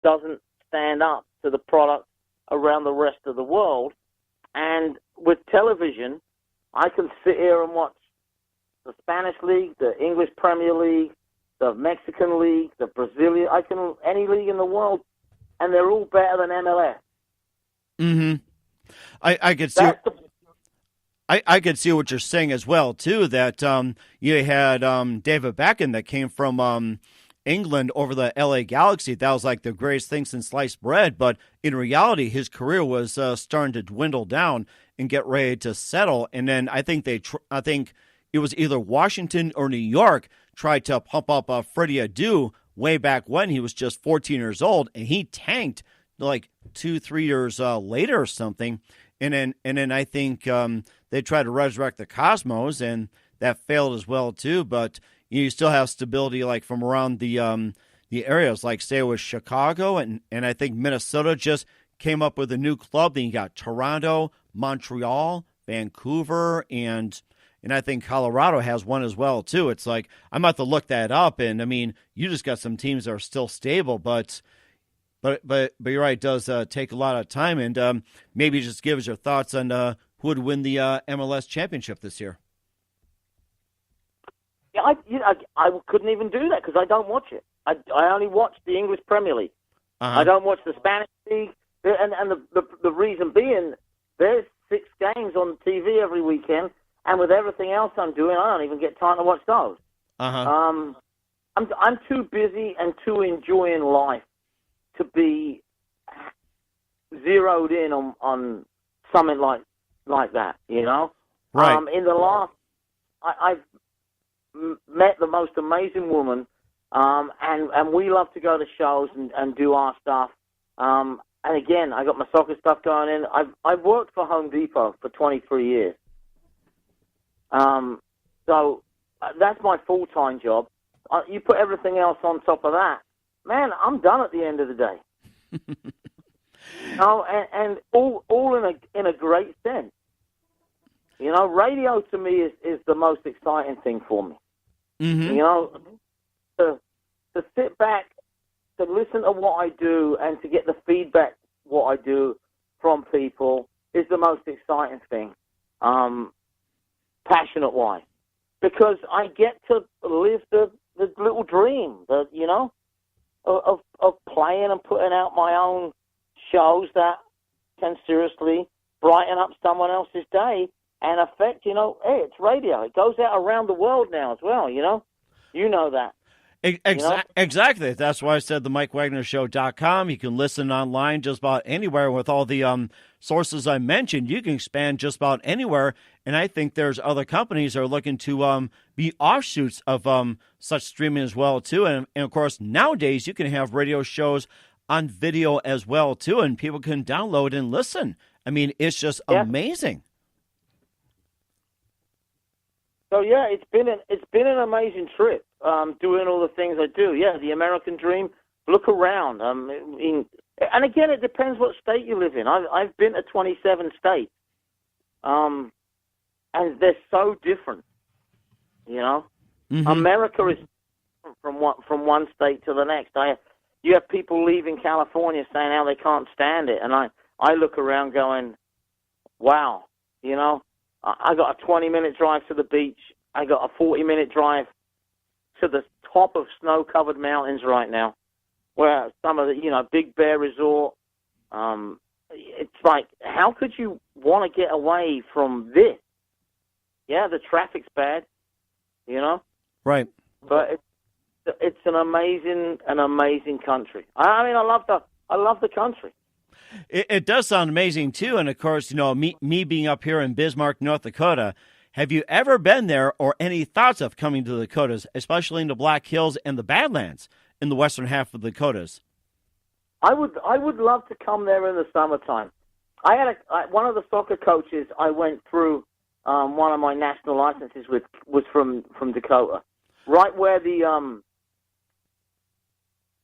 doesn't stand up to the product around the rest of the world. And with television, I can sit here and watch the Spanish League, the English Premier League, the Mexican League, the Brazilian, any league in the world, and they're all better than MLS. Mm-hmm. I could see. I could see what you're saying as well too. That you had David Beckham that came from England over the LA Galaxy. That was like the greatest thing since sliced bread. But in reality, his career was starting to dwindle down and get ready to settle. And then I think I think it was either Washington or New York tried to pump up Freddie Adu way back when he was just 14 years old, and he tanked like 2-3 years later or something. And then I think they tried to resurrect the Cosmos, and that failed as well too. But you still have stability like from around the areas, like say it was Chicago, and I think Minnesota just came up with a new club. Then you got Toronto, Montreal, Vancouver, and I think Colorado has one as well too. It's like I'm about to look that up, and I mean you just got some teams that are still stable, but you're right. It does take a lot of time, and maybe just give us your thoughts on who would win the MLS championship this year. Yeah, I couldn't even do that because I don't watch it. I only watch the English Premier League. I don't watch the Spanish League, and the reason being there's 6 games on TV every weekend, and with everything else I'm doing, I don't even get time to watch those. I'm too busy and too enjoying life to be zeroed in on something like that, you know? Right. In the last, I've met the most amazing woman, and we love to go to shows and do our stuff. And again, I got my soccer stuff going in. I've worked for Home Depot for 23 years. So that's my full-time job. You put everything else on top of that, man, I'm done at the end of the day. And all in a great sense. You know, radio to me is the most exciting thing for me. Mm-hmm. You know, to sit back, to listen to what I do, and to get the feedback what I do from people is the most exciting thing, passionate-wise, because I get to live the little dream, you know, of playing and putting out my own shows that can seriously brighten up someone else's day and affect, you know, hey, it's radio. It goes out around the world now as well, you know? You know that. Exactly. That's why I said the MikeWagnerShow.com. You can listen online just about anywhere with all the sources I mentioned. You can expand just about anywhere, and I think there's other companies that are looking to be offshoots of such streaming as well, too. And, of course, nowadays you can have radio shows on video as well, too, and people can download and listen. I mean, it's just amazing. So yeah, it's been an amazing trip, doing all the things I do. Yeah, the American dream. Look around. And again, it depends what state you live in. I've been to 27 states, and they're so different. You know, America is from one state to the next. You have people leaving California saying how they can't stand it, and I look around going, wow, you know. I got a 20-minute drive to the beach. I got a 40-minute drive to the top of snow-covered mountains right now, where some of the, you know, Big Bear Resort. It's like, how could you want to get away from this? Yeah, the traffic's bad, you know? Right. But it's an amazing country. I mean, I love the country. It does sound amazing, too. And, of course, you know, me being up here in Bismarck, North Dakota, have you ever been there or any thoughts of coming to the Dakotas, especially in the Black Hills and the Badlands in the western half of the Dakotas? I would love to come there in the summertime. I had one of the soccer coaches I went through one of my national licenses with was from Dakota, right where the am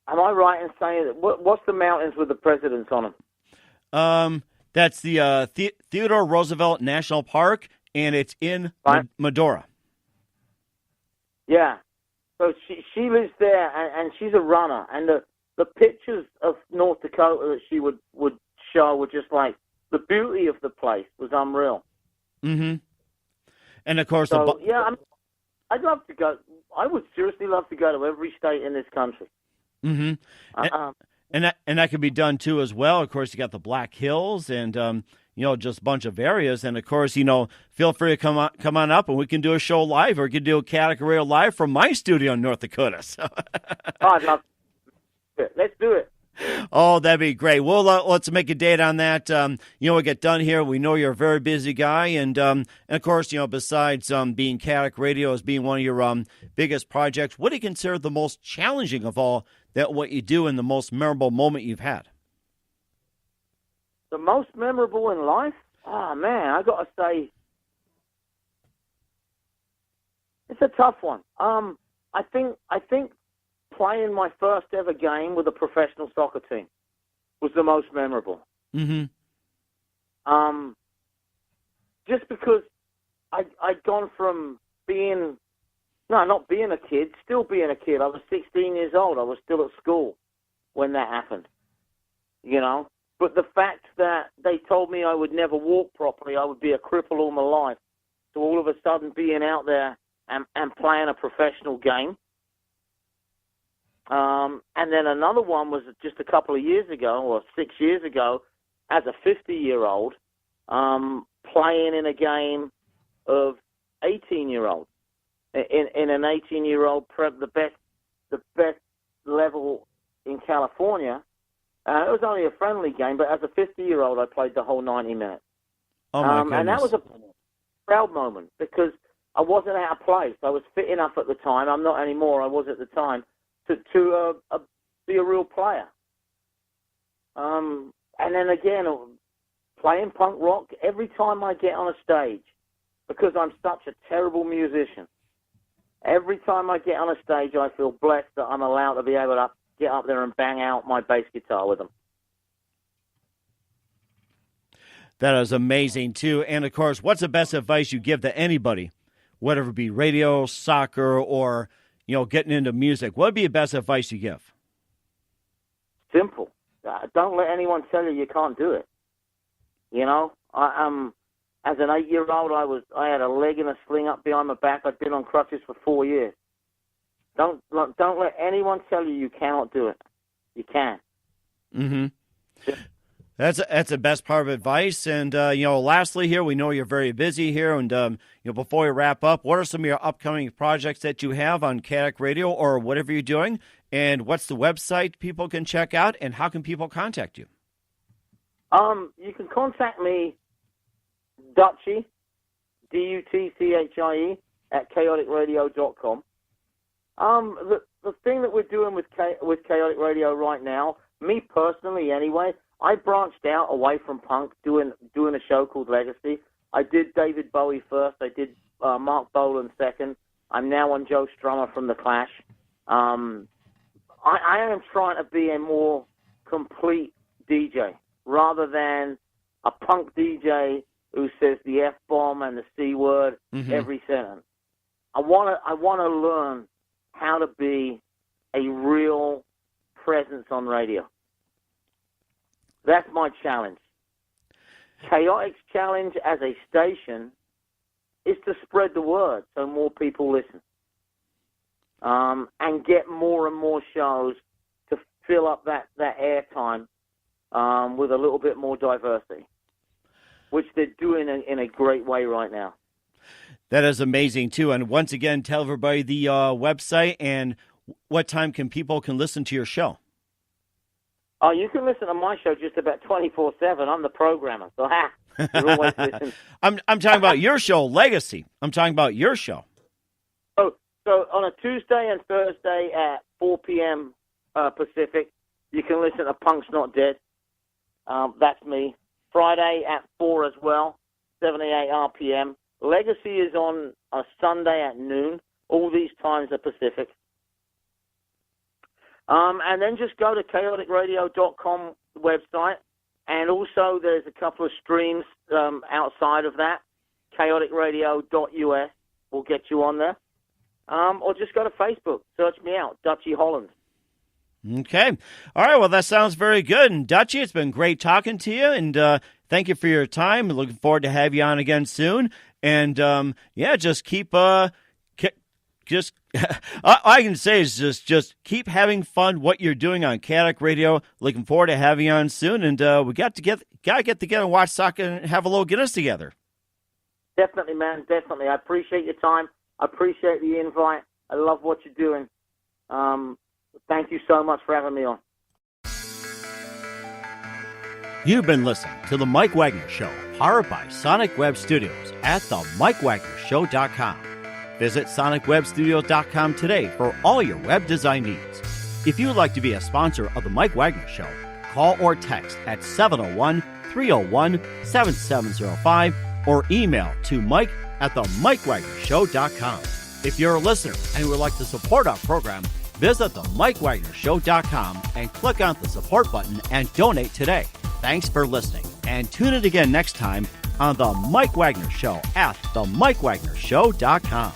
I right in saying that what's the mountains with the presidents on them? That's the Theodore Roosevelt National Park, and it's in Medora. Yeah. So she lives there, and she's a runner. And the pictures of North Dakota that she would show were just like, the beauty of the place was unreal. Mm-hmm. And of course, I'd love to go. I would seriously love to go to every state in this country. Mm-hmm. And that could be done too as well. Of course, you got the Black Hills and just a bunch of areas. And of course, feel free to come on up and we can do a show live, or we can do a Kaotic Radio live from my studio in North Dakota. So. I'd love it. Let's do it. Oh, that'd be great. Well, let's make a date on that. We get done here. We know you're a very busy guy, and of course, besides being Kaotic Radio as being one of your biggest projects, what do you consider the most challenging of all that what you do and the most memorable moment you've had? The most memorable in life? Oh man, I got to say, it's a tough one. I think playing my first ever game with a professional soccer team was the most memorable. Mm-hmm. Just because I'd gone from not being a kid, still being a kid. I was 16 years old. I was still at school when that happened, But the fact that they told me I would never walk properly, I would be a cripple all my life. So all of a sudden being out there and playing a professional game. And then another one was just a couple of years ago, or 6 years ago, as a 50-year-old, playing in a game of 18-year-olds. In an 18-year-old, the best level in California. It was only a friendly game, but as a 50-year-old, I played the whole 90 minutes. Oh my goodness. And that was a proud moment because I wasn't out of place. I was fit enough at the time. I'm not anymore. I was at the time to be a real player. And then again, playing punk rock every time I get on a stage, because I'm such a terrible musician. Every time I get on a stage, I feel blessed that I'm allowed to be able to get up there and bang out my bass guitar with them. That is amazing, too. And, of course, what's the best advice you give to anybody, whether it be radio, soccer, or, getting into music? What would be the best advice you give? Simple. Don't let anyone tell you can't do it. As an 8-year-old, I had a leg in a sling up behind my back. I'd been on crutches for 4 years. Don't let anyone tell you cannot do it. You can. Mm-hmm. Yeah. That's the best part of advice. And lastly, here we know you're very busy here. And before we wrap up, what are some of your upcoming projects that you have on Kaotic Radio or whatever you're doing? And what's the website people can check out? And how can people contact you? You can contact me. Dutchie, Dutchie, at chaoticradio.com. The thing that we're doing with Kaotic Radio right now, me personally anyway, I branched out away from punk, doing a show called Legacy. I did David Bowie first. I did Mark Bolan second. I'm now on Joe Strummer from The Clash. I am trying to be a more complete DJ rather than a punk DJ who says the F-bomb and the C word every sentence. I want to learn how to be a real presence on radio. That's my challenge. Kaotic's challenge as a station is to spread the word so more people listen. And get more and more shows to fill up that airtime with a little bit more diversity, which they're doing in a great way right now. That is amazing, too. And once again, tell everybody the website and what time people can listen to your show. Oh, you can listen to my show just about 24/7. I'm the programmer, so you're always listening. I'm talking about your show, Legacy. I'm talking about your show. Oh, so on a Tuesday and Thursday at 4 p.m. Pacific, you can listen to Punk's Not Dead. That's me. Friday at 4 as well, 78 RPM. Legacy is on a Sunday at noon. All these times are Pacific. And then just go to chaoticradio.com website. And also there's a couple of streams outside of that. chaoticradio.us will get you on there. Or just go to Facebook. Search me out, Dutchie Hollands. Okay. All right. Well, that sounds very good. And Dutchie, it's been great talking to you. And thank you for your time. Looking forward to have you on again soon. And just keep all I can say is just keep having fun what you're doing on Kaotic Radio. Looking forward to having you on soon. And we gotta get together and watch soccer and have a little Guinness together. Definitely, man. Definitely. I appreciate your time. I appreciate the invite. I love what you're doing. Thank you so much for having me on. You've been listening to The Mike Wagner Show, powered by Sonic Web Studios at themikewagnershow.com. Visit sonicwebstudios.com today for all your web design needs. If you would like to be a sponsor of The Mike Wagner Show, call or text at 701-301-7705 or email to Mike at themikewagnershow.com. If you're a listener and would like to support our program, visit themikewagnershow.com and click on the support button and donate today. Thanks for listening, and tune in again next time on The Mike Wagner Show at themikewagnershow.com.